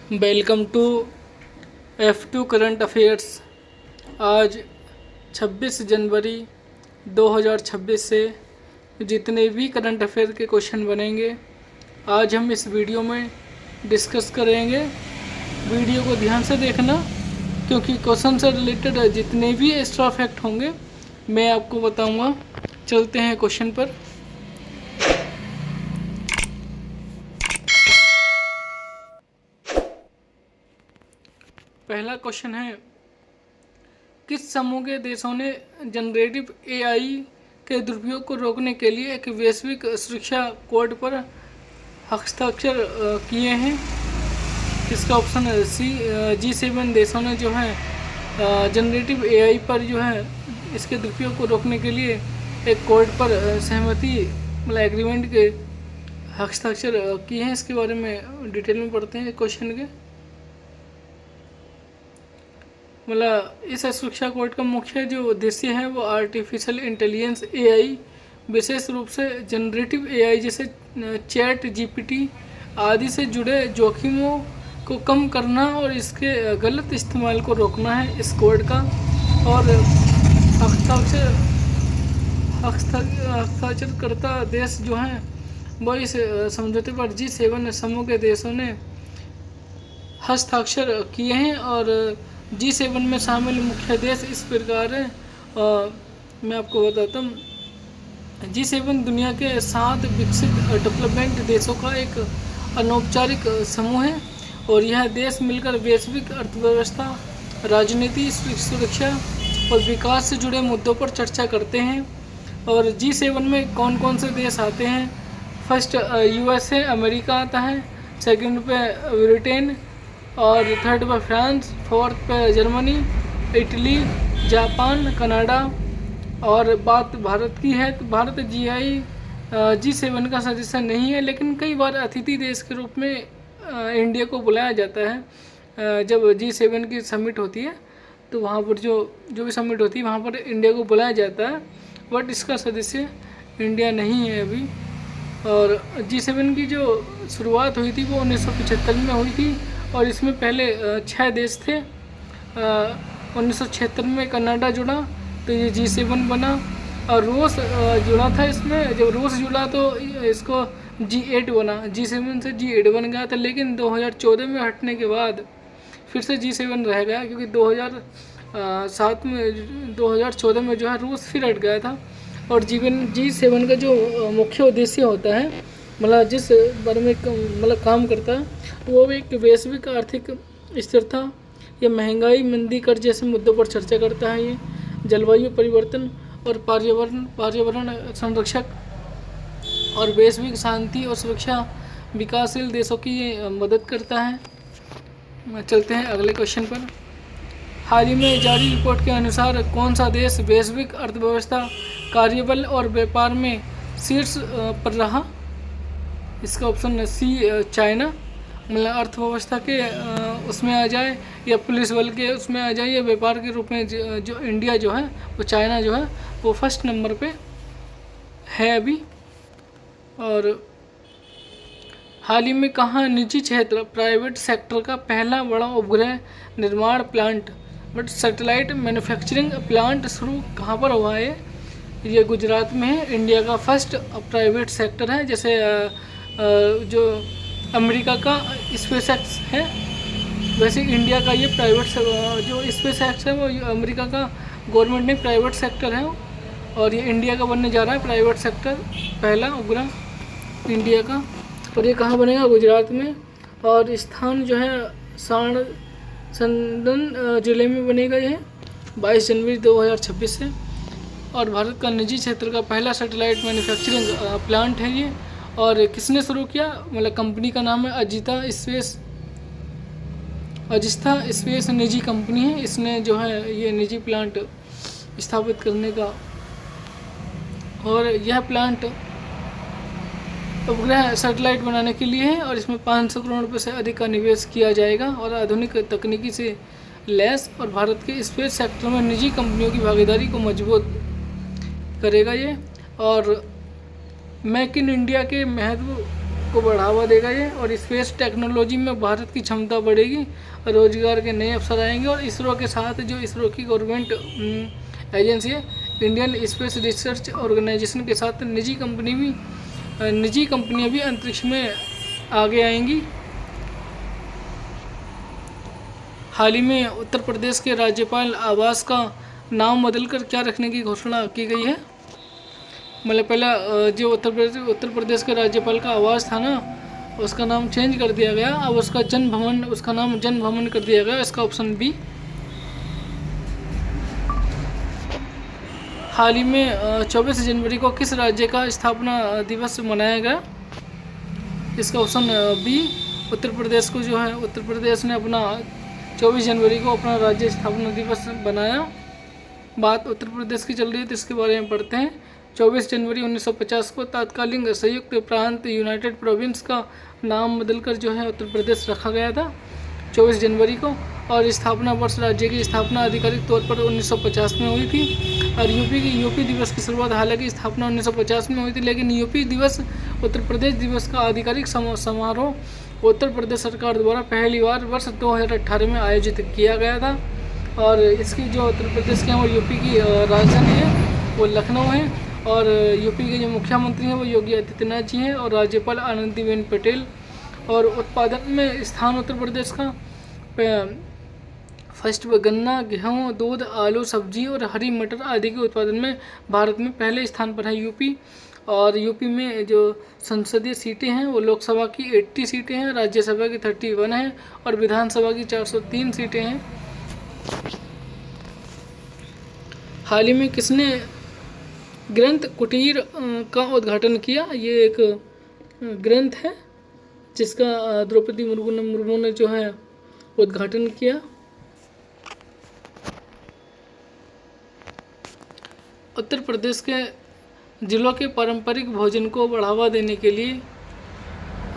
Welcome to F2 current affairs. आज 26 जनवरी 2026 से जितने भी करंट अफेयर के क्वेश्चन बनेंगे आज हम इस वीडियो में डिस्कस करेंगे। वीडियो को ध्यान से देखना क्योंकि क्वेश्चन से रिलेटेड जितने भी एक्स्ट्रा फैक्ट होंगे मैं आपको बताऊंगा। चलते हैं क्वेश्चन पर। पहला क्वेश्चन है, किस समूह के देशों ने जनरेटिव एआई के दुरुपयोग को रोकने के लिए एक वैश्विक सुरक्षा कोड पर हस्ताक्षर किए हैं? इसका ऑप्शन है सी। G7 देशों ने जो है जनरेटिव एआई पर जो है इसके दुरुपयोग को रोकने के लिए एक कोड पर सहमति मतलब एग्रीमेंट के हस्ताक्षर किए हैं। इसके बारे में डिटेल में पढ़ते हैं क्वेश्चन के। मतलब इस सुरक्षा कोड का मुख्य जो उद्देश्य है वो आर्टिफिशियल इंटेलिजेंस एआई, विशेष रूप से जनरेटिव एआई जैसे चैट जीपीटी आदि से जुड़े जोखिमों को कम करना और इसके गलत इस्तेमाल को रोकना है इस कोड का। और हस्ताक्षरकर्ता देश जो हैं वो इस समझौते पर G7 समूह के देशों ने हस्ताक्षर किए हैं। और G7 में शामिल मुख्य देश इस प्रकार है, मैं आपको बताता हूँ। G7 दुनिया के 7 विकसित डेवलपमेंट देशों का एक अनौपचारिक समूह है और यह देश मिलकर वैश्विक अर्थव्यवस्था, राजनीति, सुरक्षा और विकास से जुड़े मुद्दों पर चर्चा करते हैं। और G7 में कौन कौन से देश आते हैं? फर्स्ट USA अमेरिका आता है, सेकंड पे ब्रिटेन और थर्ड पे फ्रांस, फोर्थ पे जर्मनी, इटली, जापान, कनाडा। और बात भारत की है तो भारत G7 का सदस्य नहीं है, लेकिन कई बार अतिथि देश के रूप में इंडिया को बुलाया जाता है। जब G7 की समिट होती है तो वहाँ पर जो भी समिट होती है वहाँ पर इंडिया को बुलाया जाता है, बट इसका सदस्य इंडिया नहीं है अभी। और G7 की जो शुरुआत हुई थी वो 1975 में हुई थी और इसमें पहले 6 देश थे। 1976 में कनाडा जुड़ा तो ये G7 बना और रूस जुड़ा था। इसमें जब रूस जुड़ा तो इसको G8 बना, G7 से G8 बन गया था। लेकिन 2014 में हटने के बाद फिर से G7 रह गया क्योंकि 2014 में जो है रूस फिर हट गया था। और G7 का जो मुख्य उद्देश्य होता है मतलब जिस बारे में मतलब काम करता है वो एक वैश्विक आर्थिक स्थिरता या महंगाई, मंदी, कर्ज जैसे मुद्दों पर चर्चा करता है। ये जलवायु परिवर्तन और पर्यावरण संरक्षक और वैश्विक शांति और सुरक्षा, विकासशील देशों की मदद करता है। चलते हैं अगले क्वेश्चन पर। हाल ही में जारी रिपोर्ट के अनुसार कौन सा देश वैश्विक अर्थव्यवस्था, कार्यबल और व्यापार में शीर्ष पर रहा? इसका ऑप्शन है सी, चाइना। मतलब अर्थव्यवस्था के उसमें आ जाए या पुलिस बल के उसमें आ जाए या व्यापार के रूप में जो इंडिया जो है वो चाइना जो है वो फर्स्ट नंबर पे है अभी। और हाल ही में कहाँ निजी क्षेत्र प्राइवेट सेक्टर का पहला बड़ा उपग्रह निर्माण plant but satellite manufacturing plant शुरू कहाँ पर हुआ है? ये गुजरात में है। इंडिया का फर्स्ट प्राइवेट सेक्टर है, जैसे जो अमेरिका का स्पेस एक्स है वैसे इंडिया का ये प्राइवेट जो स्पेस एक्स है वो अमेरिका का गवर्नमेंट ने प्राइवेट सेक्टर है और ये इंडिया का बनने जा रहा है प्राइवेट सेक्टर पहला उपग्रह इंडिया का। और ये कहाँ बनेगा? गुजरात में। और स्थान जो है संदन जिले में बनेगा ये 22 जनवरी 2026 से। और भारत का निजी क्षेत्र का पहला सैटेलाइट मैन्युफैक्चरिंग प्लांट है ये। और किसने शुरू किया? मतलब कंपनी का नाम है अजिस्था स्पेस निजी कंपनी है। इसने जो है ये निजी प्लांट स्थापित करने का और यह प्लांट उपग्रह सैटेलाइट बनाने के लिए है और इसमें 500 करोड़ रुपये से अधिक का निवेश किया जाएगा और आधुनिक तकनीकी से लैस और भारत के स्पेस सेक्टर में निजी कंपनियों की भागीदारी को मजबूत करेगा ये। और मेक इन इंडिया के महत्व को बढ़ावा देगा ये, और स्पेस टेक्नोलॉजी में भारत की क्षमता बढ़ेगी, रोजगार के नए अवसर आएंगे। और इसरो के साथ जो इसरो की गवर्नमेंट एजेंसी है इंडियन स्पेस रिसर्च ऑर्गेनाइजेशन के साथ निजी कंपनियां भी अंतरिक्ष में आगे आएंगी। हाल ही में उत्तर प्रदेश के राज्यपाल आवास का नाम बदलकर क्या रखने की घोषणा की गई है। मतलब पहला जो उत्तर प्रदेश के राज्यपाल का आवास था ना, उसका नाम चेंज कर दिया गया, अब उसका नाम जन भवन कर दिया गया। इसका ऑप्शन बी। हाल ही में 24 जनवरी को किस राज्य का स्थापना दिवस मनाया गया। इसका ऑप्शन बी। उत्तर प्रदेश को जो है, उत्तर प्रदेश ने अपना 24 जनवरी को अपना राज्य स्थापना दिवस बनाया। बात उत्तर प्रदेश की चल रही है तो इसके बारे में पढ़ते हैं। 24 जनवरी 1950 को तत्कालीन संयुक्त प्रांत यूनाइटेड प्रोविंस का नाम बदलकर जो है उत्तर प्रदेश रखा गया था 24 जनवरी को। और स्थापना वर्ष राज्य की स्थापना आधिकारिक तौर पर 1950 में हुई थी। और यूपी दिवस की शुरुआत हालांकि स्थापना 1950 में हुई थी, लेकिन यूपी दिवस उत्तर प्रदेश दिवस का आधिकारिक समारोह उत्तर प्रदेश सरकार द्वारा पहली बार वर्ष 2018 में आयोजित किया गया था। और इसकी जो उत्तर प्रदेश के वो यूपी की राजधानी है वो लखनऊ है। और यूपी के जो मुख्यमंत्री हैं वो योगी आदित्यनाथ जी हैं और राज्यपाल आनंदीबेन पटेल। और उत्पादन में स्थान उत्तर प्रदेश का फर्स्ट गन्ना, गेहूँ, दूध, आलू, सब्जी और हरी मटर आदि के उत्पादन में भारत में पहले स्थान पर है यूपी। और यूपी में जो संसदीय सीटें हैं वो लोकसभा की 80 सीटें हैं, राज्यसभा की 31 हैं और विधानसभा की 403 सीटें हैं। हाल ही में किसने ग्रंथ कुटीर का उद्घाटन किया। ये एक ग्रंथ है जिसका द्रौपदी मुर्मू ने जो है उद्घाटन किया। उत्तर प्रदेश के जिलों के पारंपरिक भोजन को बढ़ावा देने के लिए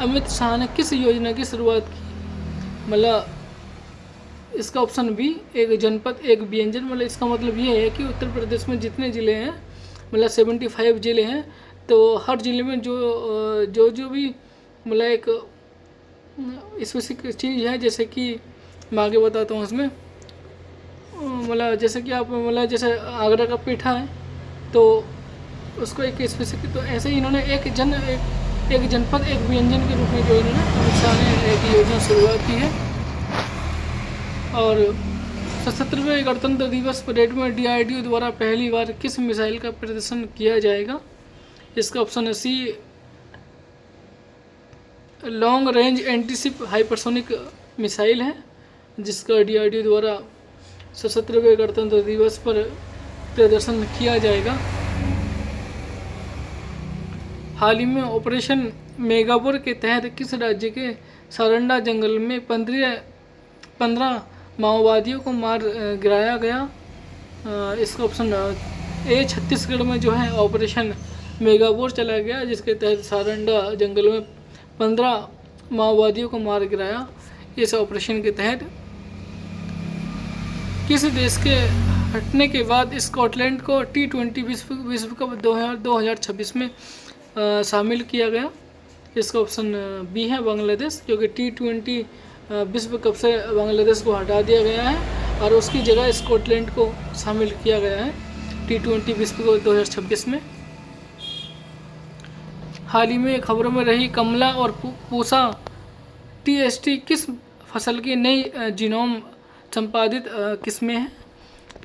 अमित शाह ने किस योजना की शुरुआत की। मतलब इसका ऑप्शन बी। एक जनपद एक व्यंजन। मतलब इसका मतलब ये है कि उत्तर प्रदेश में जितने ज़िले हैं, मतलब 75 ज़िले हैं, तो हर ज़िले में जो भी मतलब एक स्पेसिफिक चीज़ है, जैसे कि मैं आगे बताता हूँ उसमें। मतलब जैसे कि आप मतलब जैसे आगरा का पेठा है तो उसको एक स्पेसिफिक, तो ऐसे ही इन्होंने एक जनपद एक व्यंजन के रूप में जो इन्होंने अमित शाह ने एक योजना शुरुआत की है। और 77वें गणतंत्र दिवस परेड में DRDO द्वारा पहली बार किस मिसाइल का प्रदर्शन किया जाएगा। इसका ऑप्शन है C. Long range antiship hypersonic missile है जिसका DRDO द्वारा 77वें गणतंत्र दिवस पर प्रदर्शन किया जाएगा। हाल ही में ऑपरेशन मेगापुर के तहत किस राज्य के सारंडा जंगल में 15 माओवादियों को मार गिराया गया। इसका ऑप्शन ए। छत्तीसगढ़ में जो है ऑपरेशन मेगापुर चला गया जिसके तहत सारंडा जंगल में 15 माओवादियों को मार गिराया। इस ऑपरेशन के तहत किस देश के हटने के बाद स्कॉटलैंड को T20 विश्व कप 2026 में शामिल किया गया। इसका ऑप्शन बी है बांग्लादेश, क्योंकि T20 विश्व कप से बांग्लादेश को हटा दिया गया है और उसकी जगह स्कॉटलैंड को शामिल किया गया है T20 विश्व कप 2026 में। हाल ही में खबरों में रही कमला और पूसा TST किस फसल की नई जीनोम संपादित किस्में हैं।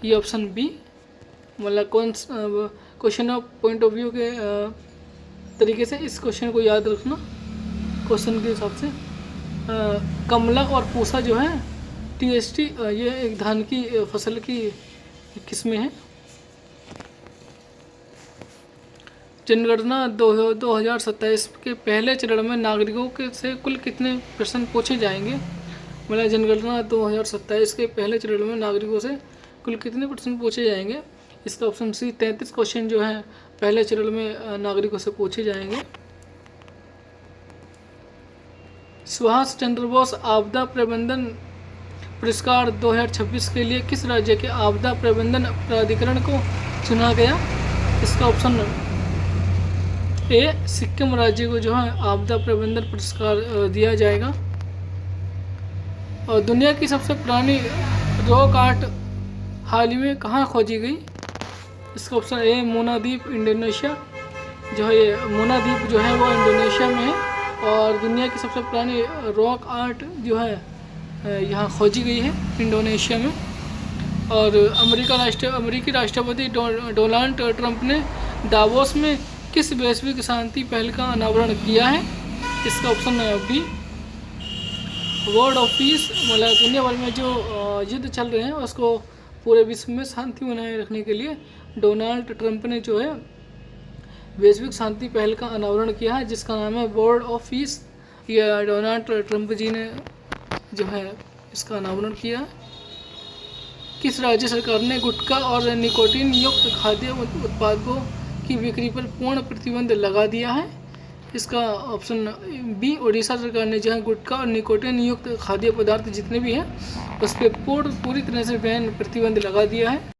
ये ऑप्शन बी। मतलब question of point of view के तरीके से इस क्वेश्चन को याद रखना क्वेश्चन के हिसाब से। कमला और पूसा जो है TST ये एक धान की फसल की किस्में हैं। जनगणना 2027 के पहले चरण में नागरिकों के से कुल कितने प्रश्न पूछे जाएंगे। मतलब जनगणना 2027 के पहले चरण में नागरिकों से कुल कितने प्रश्न पूछे जाएंगे। इसका ऑप्शन सी 33 क्वेश्चन जो है पहले चरण में नागरिकों से पूछे जाएंगे। सुभाष चंद्र बोस आपदा प्रबंधन पुरस्कार 2026 के लिए किस राज्य के आपदा प्रबंधन प्राधिकरण को चुना गया। इसका ऑप्शन ए सिक्किम राज्य को जो है आपदा प्रबंधन पुरस्कार दिया जाएगा। और दुनिया की सबसे पुरानी रॉक आर्ट हाल ही में कहाँ खोजी गई? इसका ऑप्शन ए मोना द्वीप इंडोनेशिया। जो है ये मोना द्वीप जो है वो इंडोनेशिया में है और दुनिया की सबसे पुरानी रॉक आर्ट जो है यहाँ खोजी गई है इंडोनेशिया में। और अमेरिकी राष्ट्रपति डोनाल्ड ट्रंप ने दावोस में किस वैश्विक शांति पहल का अनावरण किया है? इसका option B world of peace. मतलब दुनिया भर में जो युद्ध चल रहे हैं उसको पूरे विश्व में शांति बनाए रखने के लिए डोनाल्ड ट्रंप ने जो है वैश्विक शांति पहल का अनावरण किया है जिसका नाम है वर्ल्ड ऑफ पीस। यह डोनाल्ड ट्रंप जी ने जो है इसका अनावरण किया है। किस राज्य सरकार ने गुटखा और निकोटीन युक्त खाद्य उत्पादों की बिक्री पर पूर्ण प्रतिबंध लगा दिया है? इसका ऑप्शन बी उड़ीसा सरकार ने जहां गुटखा और निकोटीन युक्त खाद्य पदार्थ जितने भी हैं उस पर पूरी तरह से बैन प्रतिबंध लगा दिया है।